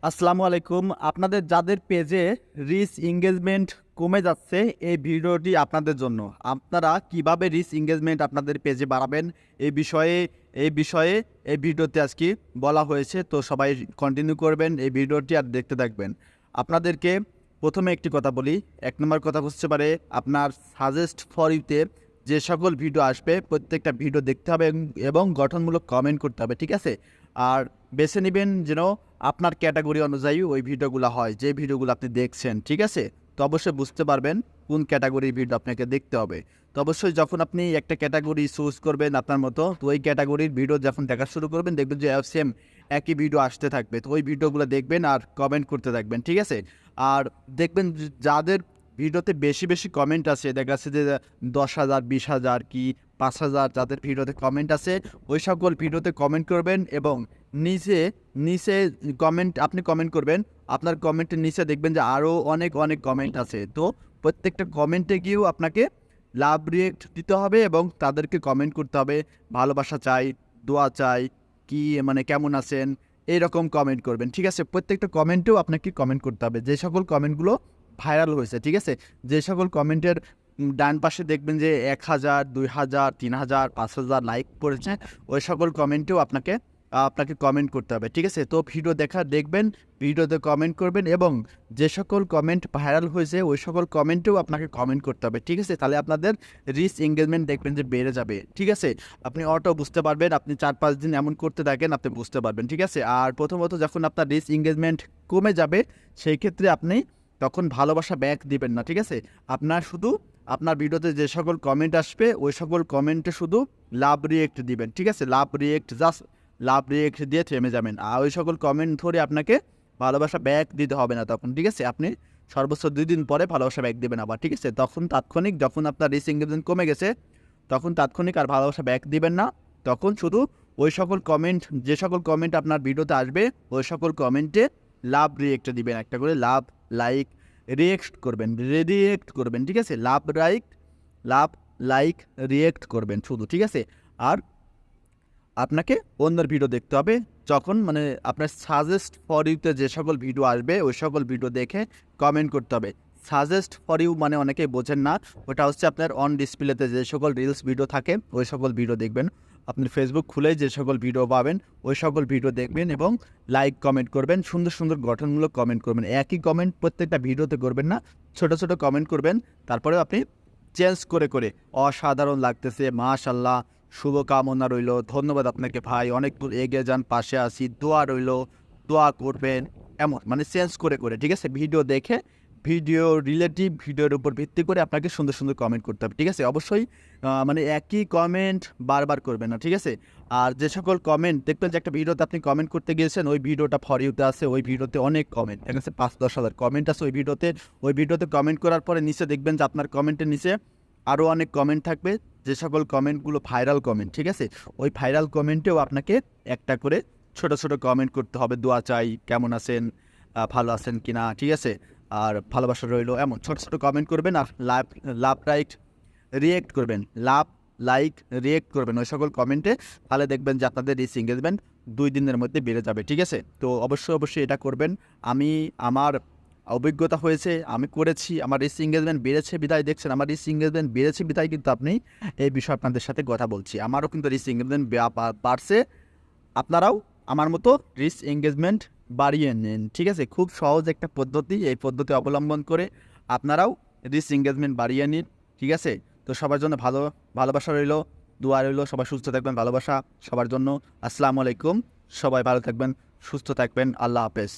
আসসালামু আলাইকুম। আপনাদের যাদের পেজে রিচ এঙ্গেজমেন্ট কমে যাচ্ছে, এই ভিডিওটি আপনাদের জন্য। আপনারা কিভাবে রিচ এঙ্গেজমেন্ট আপনাদের পেজে বাড়াবেন এই বিষয়ে এই ভিডিওতে আজকে বলা হয়েছে। তো সবাই কন্টিনিউ করবেন এই ভিডিওটি আর দেখতে থাকবেন। আপনাদেরকে প্রথমে একটি কথা বলি। ১ নম্বর কথা হচ্ছে পারে আপনার সাজেস্ট ফর ইউতে যে সকল ভিডিও আসবে প্রত্যেকটা ভিডিও দেখতে হবে এবং গঠনমূলক কমেন্ট করতে হবে, ঠিক আছে? আর বেছে নেবেন যেন আপনার ক্যাটাগরি অনুযায়ী ওই ভিডিওগুলো হয়, যে ভিডিওগুলো আপনি দেখছেন, ঠিক আছে? তো অবশ্যই বুঝতে পারবেন কোন ক্যাটাগরির ভিডিও আপনাকে দেখতে হবে। তো অবশ্যই যখন আপনি একটা ক্যাটাগরি চুজ করবেন আপনার মতো, তো ওই ক্যাটাগরির ভিডিও যখন দেখা শুরু করবেন দেখবেন যে সেম একই ভিডিও আসতে থাকবে। তো ওই ভিডিওগুলো দেখবেন আর কমেন্ট করতে থাকবেন, ঠিক আছে? আর দেখবেন যাদের ভিডিওতে বেশি বেশি কমেন্ট আছে, দেখা যাচ্ছে যে ১০,০০০, ২০,০০০ কি ৫,০০০ যাদের ভিডিওতে কমেন্ট আছে, ওই সকল ভিডিওতে কমেন্ট করবেন এবং নিচে নিচে আপনি কমেন্ট করবেন। আপনার কমেন্টের নিচে দেখবেন যে আরও অনেক অনেক কমেন্ট আছে। তো প্রত্যেকটা কমেন্টে গিয়েও আপনাকে লাভ রিয়েক্ট দিতে হবে এবং তাদেরকে কমেন্ট করতে হবে, ভালোবাসা চাই, দোয়া চাই, কি মানে কেমন আছেন, এইরকম কমেন্ট করবেন, ঠিক আছে? প্রত্যেকটা কমেন্টেও আপনাকে কমেন্ট করতে হবে যে সকল কমেন্টগুলো ভাইরাল হয়েছে, ঠিক আছে? যে সকল কমেন্টের ডান পাশে দেখবেন যে ১,০০০, ২,০০০, ৩,০০০, ৫,০০০ লাইক পড়েছে, ওই সকল কমেন্টেও আপনাকে কমেন্ট করতে হবে, ঠিক আছে? তো ভিডিও দেখবেন, ভিডিওতে কমেন্ট করবেন এবং যে সকল কমেন্ট ভাইরাল হয়েছে ওই সকল কমেন্টেও আপনাকে কমেন্ট করতে হবে, ঠিক আছে? তাহলে আপনাদের রিচ এঙ্গেজমেন্ট দেখবেন যে বেড়ে যাবে, ঠিক আছে? আপনি অটো বুঝতে পারবেন, আপনি ৪-৫ দিন এমন করতে থাকেন, আপনি বুঝতে পারবেন, ঠিক আছে? আর প্রথমত যখন আপনার রিচ এঙ্গেজমেন্ট কমে যাবে, সেই ক্ষেত্রে আপনি তখন ভালোবাসা ব্যাক দিবেন না, ঠিক আছে? আপনার ভিডিওতে যে সকল কমেন্ট আসবে ওই সকল কমেন্টে শুধু লাভ রিয়েক্ট দিবেন, ঠিক আছে? লাভ রিয়েক্ট দিয়ে থেমে যাবেন। আর ওই সকল কমেন্ট ধরে আপনাকে ভালোবাসা ব্যাক দিতে হবে না তখন, ঠিক আছে? আপনি সর্বোচ্চ ২ দিন পরে ভালোবাসা ব্যাক দিবেন আবার, ঠিক আছে? তখন তাৎক্ষণিক যখন আপনার রিচ এঙ্গেজমেন্ট কমে গেছে, তখন তাৎক্ষণিক আর ভালোবাসা ব্যাক দিবেন না। তখন শুধু ওই সকল কমেন্ট যে সকল কমেন্ট আপনার ভিডিওতে আসবে ওই সকল কমেন্টে লাভ রিয়েক্ট দিবেন। একটা করে লাভ, লাইক, রিয়েক্ট করবেন, ঠিক আছে? লাভ, লাইক, রিয়েক্ট করবেন শুধু, ঠিক আছে? আর আপনাকে অন্যের ভিডিও দেখতে হবে যখন মানে আপনার সাজেস্ট ফর ইউতে যে সকল ভিডিও আসবে ওই সকল ভিডিও দেখে কমেন্ট করতে হবে। সাজেস্ট ফর ইউ মানে অনেকেই বোঝেন না, ওটা হচ্ছে আপনার অন ডিসপ্লেতে যে সকল রিলস ভিডিও থাকে ওই সকল ভিডিও দেখবেন। আপনি ফেসবুক খুলেই যে সকল ভিডিও পাবেন ওই সকল ভিডিও দেখবেন এবং লাইক কমেন্ট করবেন, সুন্দর সুন্দর গঠনমূলক কমেন্ট করবেন। একই কমেন্ট প্রত্যেকটা ভিডিওতে করবেন না, ছোট ছোট কমেন্ট করবেন। তারপরে আপনি চেঞ্জ করে অসাধারণ লাগতেছে, মাশাআল্লাহ, শুভকামনা রইল, ধন্যবাদ আপনাকে ভাই, অনেক দূর এগিয়ে যান, পাশে আছি, দোয়া রইল, দোয়া করবেন, এমন মানে চেঞ্জ করে, ঠিক আছে? ভিডিও দেখে ভিডিওর উপর ভিত্তি করে আপনাকে সুন্দর সুন্দর কমেন্ট করতে হবে, ঠিক আছে? অবশ্যই মানে একই কমেন্ট বারবার করবেন না, ঠিক আছে? আর যে সকল কমেন্ট দেখবেন যে একটা ভিডিওতে আপনি কমেন্ট করতে গিয়েছেন, ওই ভিডিওটা ফর ইউতে আছে, ওই ভিডিওতে অনেক কমেন্ট, ঠিক আছে? ৫-১০ হাজার কমেন্ট আছে ওই ভিডিওতে কমেন্ট করার পরে নিচে দেখবেন যে আপনার কমেন্টের নিচে আরও অনেক কমেন্ট থাকবে, যে সকল কমেন্টগুলো ভাইরাল কমেন্ট, ঠিক আছে? ওই ভাইরাল কমেন্টেও আপনাকে একটা করে ছোট ছোট কমেন্ট করতে হবে, দোয়া চাই, কেমন আছেন, ভালো আছেন কিনা, ঠিক আছে? আর ভালোবাসা রইলো, এমন ছোট ছোট কমেন্ট করবেন। আর লাভ লাইক রিয়েক্ট করবেন, লাভ লাইক রিয়েক্ট করবেন ওই সকল কমেন্টে। তাহলে দেখবেন যে আপনাদের রিচ এঙ্গেজমেন্ট ২ দিনের মধ্যে বেড়ে যাবে, ঠিক আছে? তো অবশ্যই এটা করবেন। আমার অভিজ্ঞতা হয়েছে, আমি করেছি, আমার রিচ এঙ্গেজমেন্ট বেড়েছে বিধায় দেখছেন, আমার রিচ এঙ্গেজমেন্ট বেড়েছে বিধায় কিন্তু আপনি এই বিষয়ে আপনাদের সাথে কথা বলছি। আমারও কিন্তু রিচ এঙ্গেজমেন্ট বাড়ছে। আপনারাও আমার মতো রিচ এঙ্গেজমেন্ট বাড়িয়ে নিন, ঠিক আছে? খুব সহজ একটা পদ্ধতি, এই পদ্ধতি অবলম্বন করে আপনারাও রিচ এঙ্গেজমেন্ট বাড়িয়ে নিন, ঠিক আছে? তো সবার জন্য ভালোবাসা রইল, দোয়া রইল, সবাই সুস্থ থাকবেন, ভালোবাসা সবার জন্য। আসসালামু আলাইকুম, সবাই ভালো থাকবেন, সুস্থ থাকবেন, আল্লাহ হাফেজ।